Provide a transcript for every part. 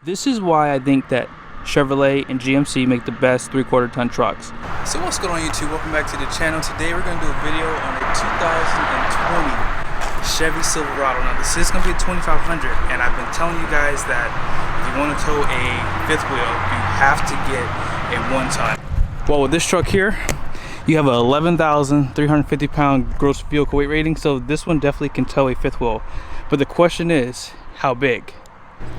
This is why I think that Chevrolet and GMC make the best 3/4 ton trucks. So what's going on YouTube? Welcome back to the channel. Today we're going to do a video on a 2020 Chevy Silverado. Now this is going to be a 2500, and I've been telling you guys that if you want to tow a fifth wheel, you have to get a 1 ton. Well, with this truck here, you have a 11,350 pound gross vehicle weight rating, so this one definitely can tow a fifth wheel. But the question is, how big?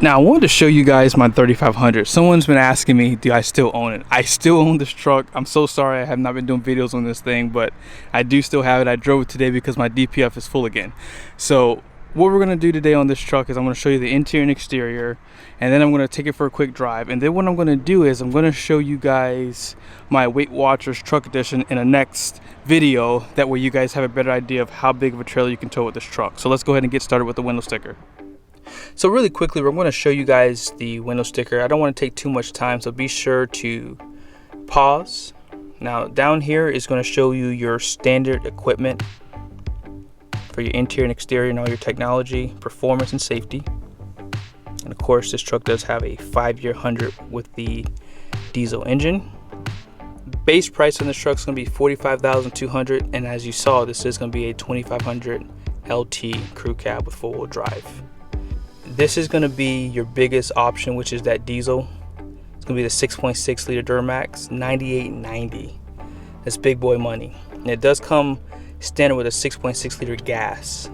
Now I wanted to show you guys my 3500. Someone's been asking me, do I still own it? I still own this truck. I'm so sorry I have not been doing videos on this thing, but I do still have it. I drove it today because my DPF is full again. So what we're gonna do today on this truck is I'm gonna show you the interior and exterior, and then I'm gonna take it for a quick drive. And then what I'm gonna do is I'm gonna show you guys my Weight Watchers truck edition in a next video. That way you guys have a better idea of how big of a trailer you can tow with this truck. So let's go ahead and get started with the window sticker. So really quickly, we're going to show you guys the window sticker. I don't want to take too much time, so be sure to pause. Now down here is going to show you your standard equipment for your interior and exterior and all your technology, performance, and safety. And of course, this truck does have a 5-year 100 with the diesel engine. Base price on this truck is going to be $45,200, and as you saw, this is going to be a 2500 LT crew cab with 4-wheel drive. This is going to be your biggest option, which is that diesel. It's going to be the 6.6 liter Duramax, $98.90. That's big boy money. And it does come standard with a 6.6 liter gas.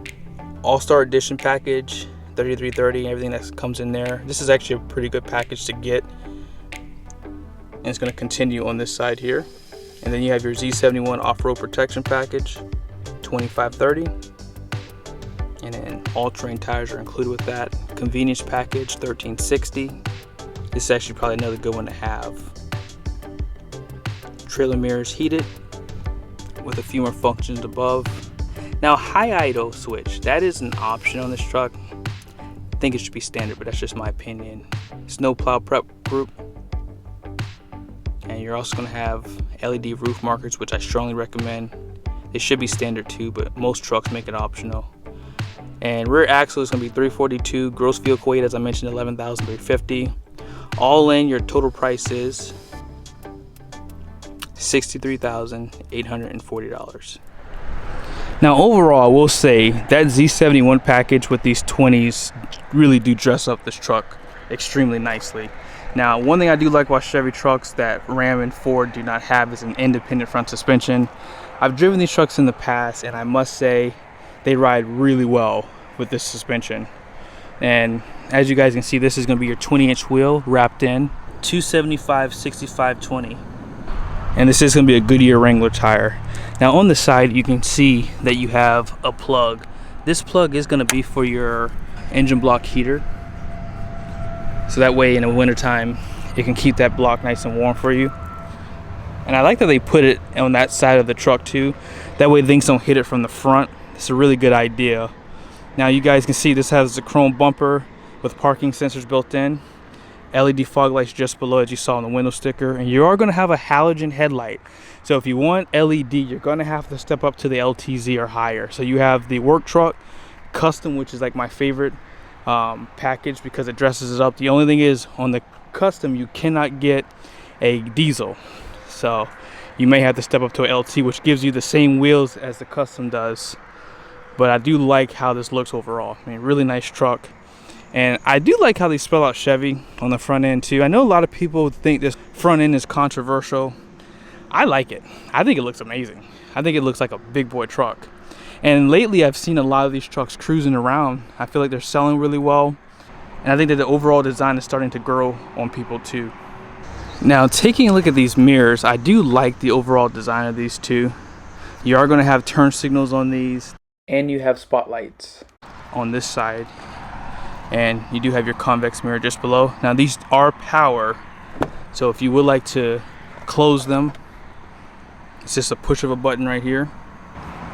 All-Star Edition package, 3330, everything that comes in there. This is actually a pretty good package to get. And it's going to continue on this side here. And then you have your Z71 off-road protection package, 2530. And then all-terrain tires are included with that. Convenience package, 1360. This is actually probably another good one to have. Trailer mirrors heated with a few more functions above. Now high idle switch, that is an option on this truck. I think it should be standard, but that's just my opinion. Snow plow prep group. And you're also going to have LED roof markers, which I strongly recommend. They should be standard too, but most trucks make it optional. And rear axle is going to be 342, gross vehicle weight, as I mentioned, 11,350. All in, your total price is $63,840. Now overall, I will say that Z71 package with these 20s really do dress up this truck extremely nicely. Now one thing I do like about Chevy trucks that Ram and Ford do not have is an independent front suspension. I've driven these trucks in the past, and I must say they ride really well with this suspension. And as you guys can see, this is going to be your 20-inch wheel wrapped in 275/65/20, and this is going to be a Goodyear Wrangler tire. Now on the side you can see that you have a plug. This plug is going to be for your engine block heater, so that way in the wintertime it can keep that block nice and warm for you. And I like that they put it on that side of the truck too, that way things don't hit it from the front. It's a really good idea. Now you guys can see this has a chrome bumper with parking sensors built in, LED fog lights just below, as you saw on the window sticker, and you are going to have a halogen headlight. So if you want LED, you're going to have to step up to the LTZ or higher. So you have the work truck custom, which is like my favorite package because it dresses it up. The only thing is, on the custom you cannot get a diesel, so you may have to step up to a LT, which gives you the same wheels as the custom does. But I do like how this looks overall. I mean, really nice truck. And I do like how they spell out Chevy on the front end too. I know a lot of people think this front end is controversial. I like it. I think it looks amazing. I think it looks like a big boy truck. And lately I've seen a lot of these trucks cruising around. I feel like they're selling really well. And I think that the overall design is starting to grow on people too. Now taking a look at these mirrors, I do like the overall design of these two. You are going to have turn signals on these, and you have spotlights on this side, and you do have your convex mirror just below. Now these are power, so if you would like to close them, it's just a push of a button right here.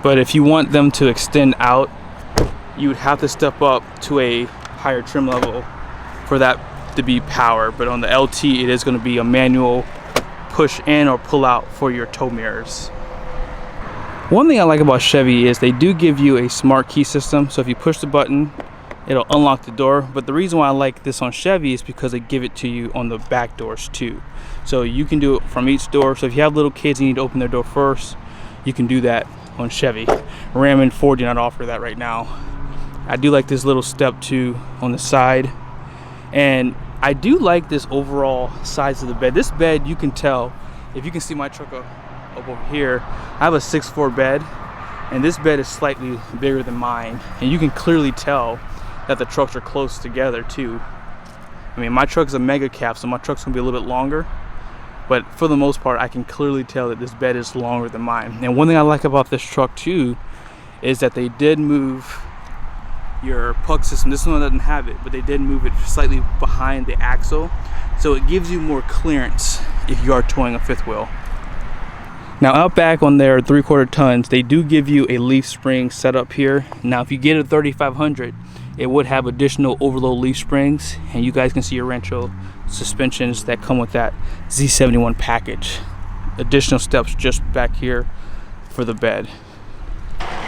But if you want them to extend out, you would have to step up to a higher trim level for that to be power. But on the LT, it is going to be a manual push in or pull out for your tow mirrors. One thing I like about Chevy is they do give you a smart key system. So if you push the button, it'll unlock the door. But the reason why I like this on Chevy is because they give it to you on the back doors too. So you can do it from each door. So if you have little kids and you need to open their door first, you can do that on Chevy. Ram and Ford do not offer that right now. I do like this little step too on the side. And I do like this overall size of the bed. This bed, you can tell, if you can see my truck up over here, I have a 6'4" bed, and this bed is slightly bigger than mine. And you can clearly tell that the trucks are close together too. I mean, my truck is a mega cab, so my truck's gonna be a little bit longer. But for the most part, I can clearly tell that this bed is longer than mine. And one thing I like about this truck too is that they did move your puck system. This one doesn't have it, but they did move it slightly behind the axle, so it gives you more clearance if you are towing a fifth wheel. Now out back on their 3/4 tons, they do give you a leaf spring setup here. Now if you get a 3500, it would have additional overload leaf springs, and you guys can see your Rancho suspensions that come with that Z71 package. Additional steps just back here for the bed.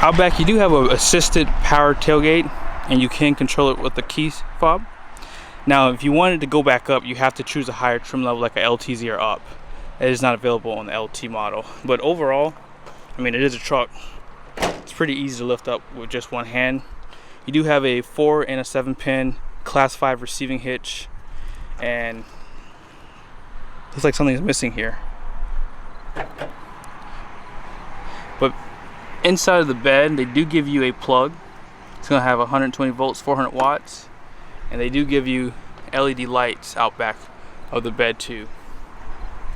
Out back, you do have an assisted power tailgate, and you can control it with the key fob. Now, if you wanted to go back up, you have to choose a higher trim level like a LTZ or up. It is not available on the LT model. But overall, I mean, it is a truck. It's pretty easy to lift up with just one hand. You do have a 4 and a 7-pin Class 5 receiving hitch, and looks like something's missing here. But inside of the bed, they do give you a plug. It's gonna have 120 volts, 400 watts, and they do give you LED lights out back of the bed too.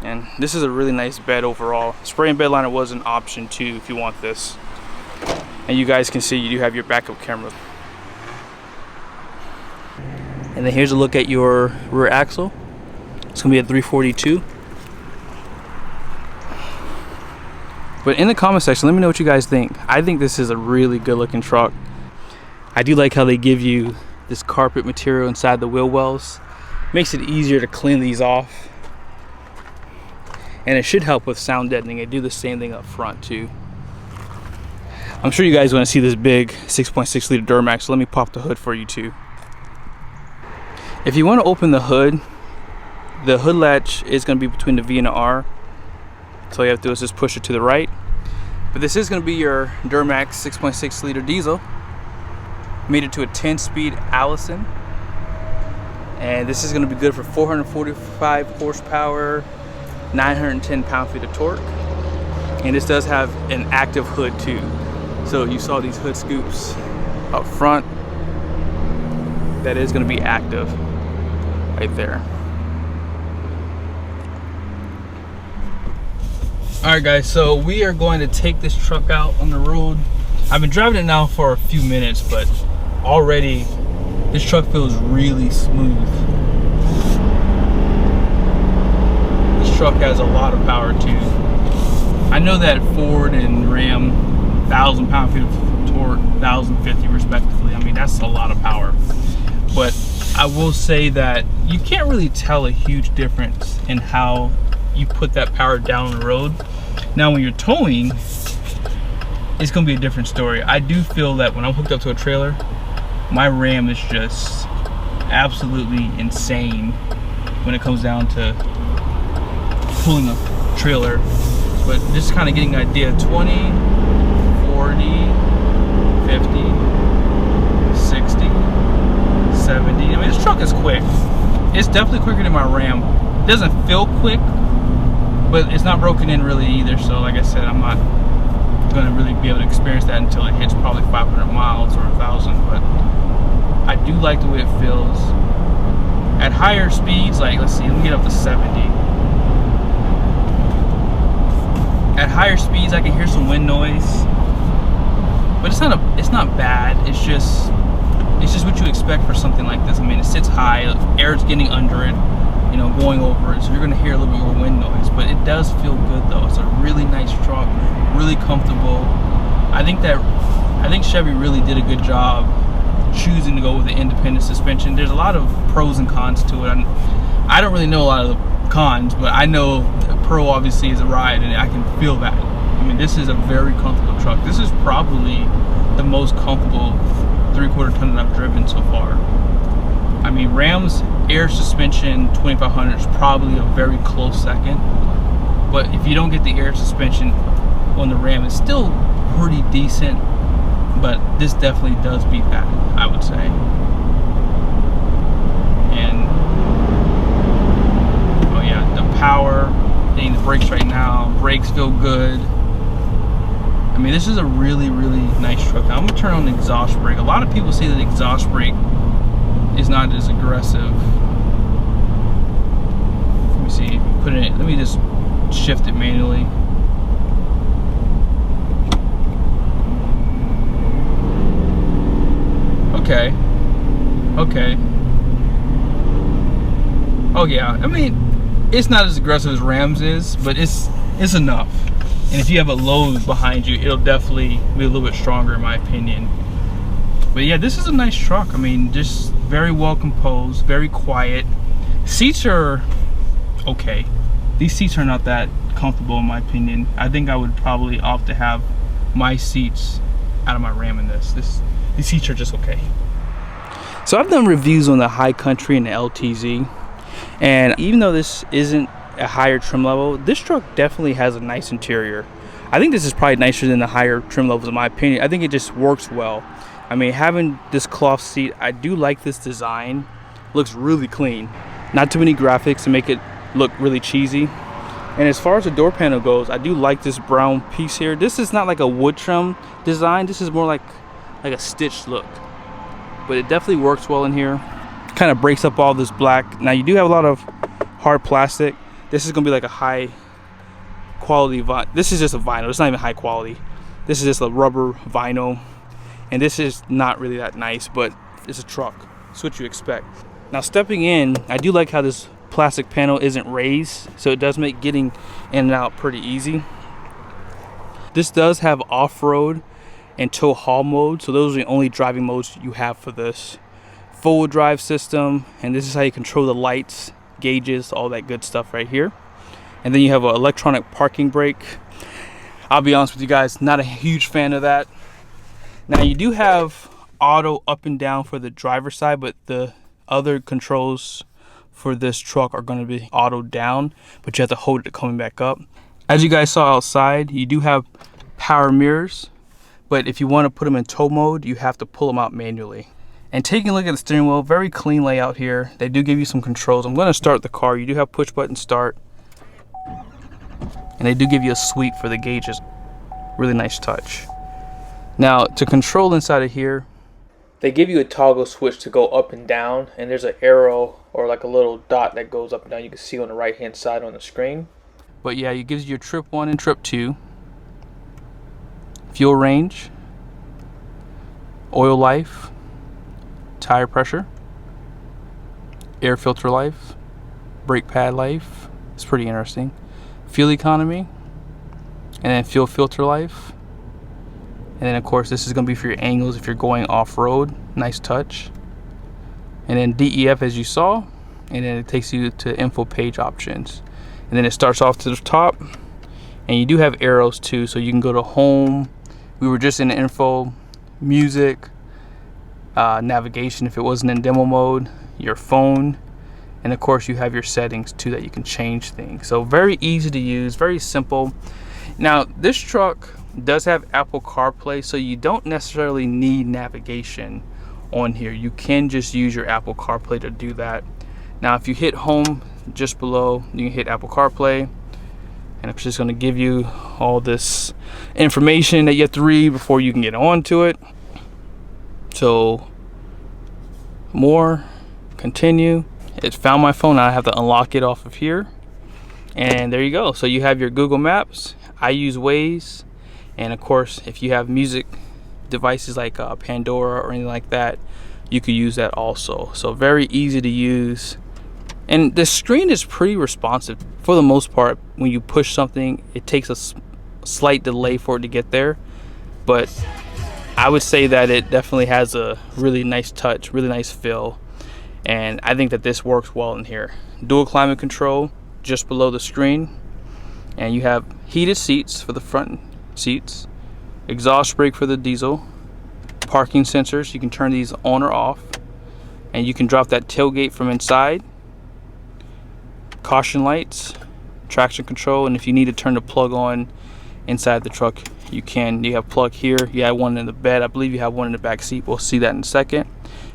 And this is a really nice bed overall. Spray and bed liner was an option too if you want this. And you guys can see you do have your backup camera. And then here's a look at your rear axle. It's gonna be a 342. But in the comment section, let me know what you guys think. I think this is a really good looking truck. I do like how they give you this carpet material inside the wheel wells. Makes it easier to clean these off. And it should help with sound deadening. They do the same thing up front too. I'm sure you guys want to see this big 6.6 liter Duramax, so let me pop the hood for you too. If you want to open the hood latch is going to be between the V and the R. So all you have to do is just push it to the right. But this is going to be your Duramax 6.6 liter diesel. Made it to a 10-speed Allison. And this is going to be good for 445 horsepower, 910 pound-feet of torque. And this does have an active hood too. So you saw these hood scoops up front. That is going to be active right there. Alright guys, so we are going to take this truck out on the road. I've been driving it now for a few minutes, but already this truck feels really smooth. This truck has a lot of power too. I know that Ford and Ram 1,000 pound-feet of torque, 1,050 respectively. I mean, that's a lot of power. But I will say that you can't really tell a huge difference in how you put that power down the road. Now when you're towing, it's gonna be a different story. I do feel that when I'm hooked up to a trailer, my Ram is just absolutely insane when it comes down to pulling a trailer. But just kind of getting an idea, 20, 40, 50, 60, 70. I mean, this truck is quick. It's definitely quicker than my Ram. It doesn't feel quick, but it's not broken in really either. So like I said, I'm not going to really be able to experience that until it hits probably 500 miles or 1,000. But I do like the way it feels. At higher speeds, like let's see, let me get up to 70. At higher speeds, I can hear some wind noise, but it's not bad. It's just what you expect for something like this. I mean, it sits high, air's getting under it, you know, going over it, so you're gonna hear a little bit more wind noise. But it does feel good though. It's a really nice truck, really comfortable. I think Chevy really did a good job choosing to go with the independent suspension. There's a lot of pros and cons to it. I don't really know a lot of the cons, but I know pro obviously is a ride, and I can feel that. I mean, this is a very comfortable truck. This is probably the most comfortable 3/4 ton that I've driven so far. I mean, Ram's air suspension 2500 is probably a very close second, but if you don't get the air suspension on the Ram, it's still pretty decent, but this definitely does beat that, I would say. And oh yeah, the power, hitting the brakes right now, brakes feel good. I mean, this is a really, really nice truck. Now, I'm gonna turn on the exhaust brake. A lot of people say that the exhaust brake is not as aggressive. Let me see, let me just shift it manually. Okay. Oh yeah, I mean, it's not as aggressive as Ram's is, but it's enough. And if you have a load behind you, it'll definitely be a little bit stronger in my opinion. But yeah, this is a nice truck. I mean, just very well composed, very quiet. Seats are okay. These seats are not that comfortable in my opinion. I think I would probably opt to have my seats out of my Ram in this. These seats are just okay. So I've done reviews on the High Country and the LTZ, and even though this isn't a higher trim level, this truck definitely has a nice interior. I think this is probably nicer than the higher trim levels in my opinion. I think it just works well. I mean, having this cloth seat, I do like this design. Looks really clean. Not too many graphics to make it look really cheesy. And as far as the door panel goes, I do like this brown piece here. This is not like a wood trim design. This is more like a stitched look. But it definitely works well in here. Kind of breaks up all this black. Now you do have a lot of hard plastic. This is gonna be like a high quality vinyl. This is just a vinyl. It's not even high quality. This is just a rubber vinyl. And this is not really that nice, but it's a truck. It's what you expect. Now stepping in, I do like how this plastic panel isn't raised, so it does make getting in and out pretty easy. This does have off-road and tow haul mode, so those are the only driving modes you have for this. Full drive system, and this is how you control the lights, gauges, all that good stuff right here. And then you have an electronic parking brake. I'll be honest with you guys, not a huge fan of that. Now you do have auto up and down for the driver's side, but the other controls for this truck are going to be auto down, but you have to hold it coming back up. As you guys saw outside, you do have power mirrors, but if you want to put them in tow mode, you have to pull them out manually. And taking a look at the steering wheel, very clean layout here. They do give you some controls. I'm going to start the car. You do have push button start, and they do give you a sweep for the gauges. Really nice touch. Now to control inside of here, they give you a toggle switch to go up and down, and there's an arrow or like a little dot that goes up and down. You can see on the right hand side on the screen. But yeah, it gives you trip 1 and trip 2, fuel range, oil life, tire pressure, air filter life, brake pad life. It's pretty interesting. Fuel economy, and then fuel filter life. And then of course this is going to be for your angles if you're going off-road. Nice touch. And then DEF as you saw, and then it takes you to info page options. And then it starts off to the top, and you do have arrows too, so you can go to home. We were just in the info, music, navigation if it wasn't in demo mode, your phone, and of course you have your settings too that you can change things. So very easy to use, very simple. Now this truck does have Apple CarPlay, so you don't necessarily need navigation on here. You can just use your Apple CarPlay to do that. Now if you hit home just below, you can hit Apple CarPlay, and it's just going to give you all this information that you have to read before you can get onto it. So more, continue. It found my phone. Now I have to unlock it off of here, and there you go. So you have your Google Maps. I use Waze, and of course if you have music devices like Pandora or anything like that, you could use that also. So very easy to use, and the screen is pretty responsive for the most part. When you push something, it takes a slight delay for it to get there, but I would say that it definitely has a really nice touch, really nice feel, and I think that this works well in here. Dual climate control just below the screen, and you have heated seats for the front seats, exhaust brake for the diesel, parking sensors. You can turn these on or off, and you can drop that tailgate from inside. Caution lights, traction control, and if you need to turn the plug on inside the truck, you can. You have plug here. You have one in the bed. I believe you have one in the back seat. We'll see that in a second.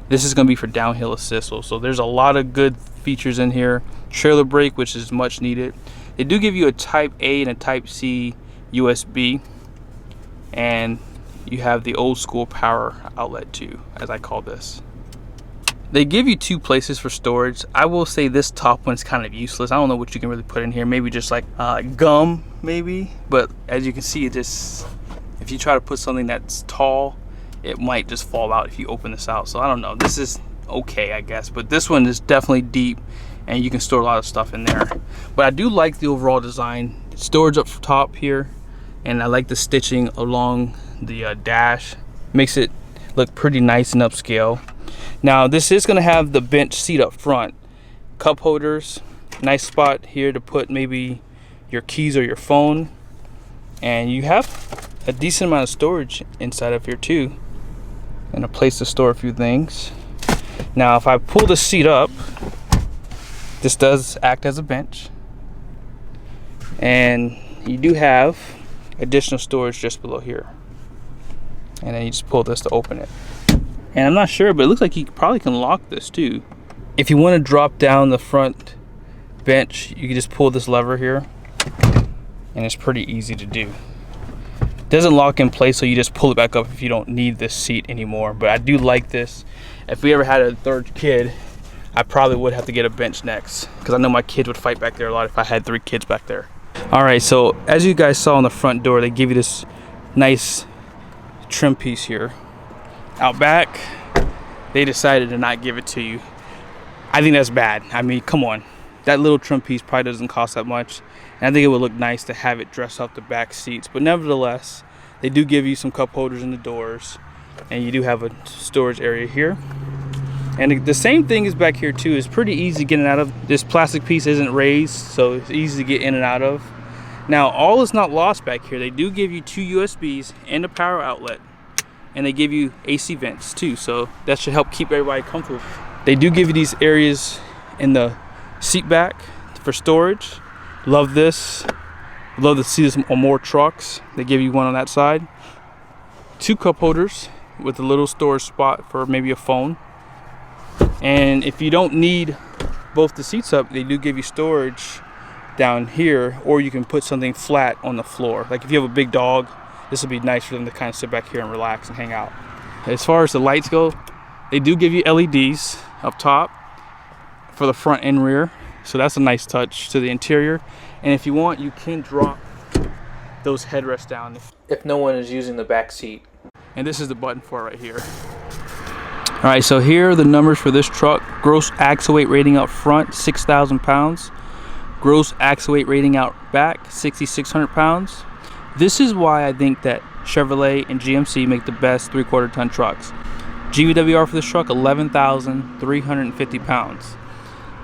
This is going to be for downhill assist. So there's a lot of good features in here. Trailer brake, which is much needed. They do give you a Type A and a Type C USB, and you have the old school power outlet too, as I call this. They give you 2 places for storage. I will say this top one is kind of useless. I don't know what you can really put in here. Maybe just like gum, maybe. But as you can see, it just, if you try to put something that's tall, it might just fall out if you open this out. So I don't know. This is okay, I guess. But this one is definitely deep, and you can store a lot of stuff in there. But I do like the overall design. Storage up top here, and I like the stitching along the dash. Makes it look pretty nice and upscale. Now this is going to have the bench seat up front, cup holders, nice spot here to put maybe your keys or your phone, and you have a decent amount of storage inside of here too, and a place to store a few things. Now if I pull the seat up, this does act as a bench, and you do have additional storage just below here, and then you just pull this to open it. And I'm not sure, but it looks like you probably can lock this too. If you want to drop down the front bench, you can just pull this lever here, and it's pretty easy to do. It doesn't lock in place, so you just pull it back up if you don't need this seat anymore. But I do like this. If we ever had a 3rd kid, I probably would have to get a bench next, because I know my kids would fight back there a lot if I had 3 kids back there. All right, so as you guys saw on the front door, they give you this nice trim piece here. Out back, they decided to not give it to you. I think that's bad. I mean, come on. That little trim piece probably doesn't cost that much. And I think it would look nice to have it dress up the back seats. But nevertheless, they do give you some cup holders in the doors. And you do have a storage area here. And the same thing is back here too. It's pretty easy getting out of. This plastic piece isn't raised, so it's easy to get in and out of. Now, all is not lost back here. They do give you 2 USBs and a power outlet. And they give you AC vents too, so that should help keep everybody comfortable. They do give you these areas in the seat back for storage. Love this. Love to see this on more trucks. They give you one on that side. 2 cup holders with a little storage spot for maybe a phone. And if you don't need both the seats up, they do give you storage down here, or you can put something flat on the floor. Like if you have a big dog, this would be nice for them to kind of sit back here and relax and hang out. As far as the lights go, they do give you LEDs up top for the front and rear. So that's a nice touch to the interior. And if you want, you can drop those headrests down if no one is using the back seat. And this is the button for it right here. All right, so here are the numbers for this truck. Gross axle weight rating out front, 6,000 pounds. Gross axle weight rating out back, 6,600 pounds. This is why I think that Chevrolet and GMC make the best 3/4 ton trucks. GVWR for this truck, 11,350 pounds.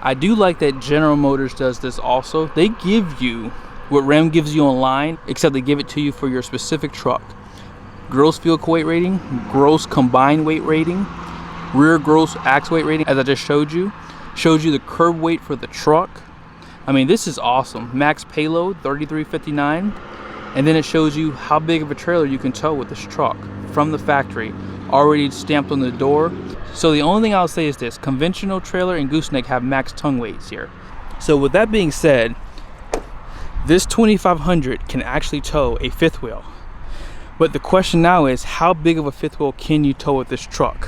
I do like that General Motors does this also. They give you what Ram gives you online, except they give it to you for your specific truck. Gross vehicle weight rating, gross combined weight rating, rear gross axle weight rating, as I just showed you. Shows you the curb weight for the truck. I mean, this is awesome. Max payload, 3,359. And then it shows you how big of a trailer you can tow with this truck from the factory, already stamped on the door. So the only thing I'll say is this: conventional trailer and gooseneck have max tongue weights here. So with that being said, this 2500 can actually tow a 5th wheel. But the question now is, how big of a 5th wheel can you tow with this truck?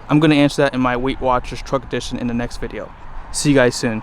I'm going to answer that in my Weight Watchers Truck Edition in the next video. See you guys soon.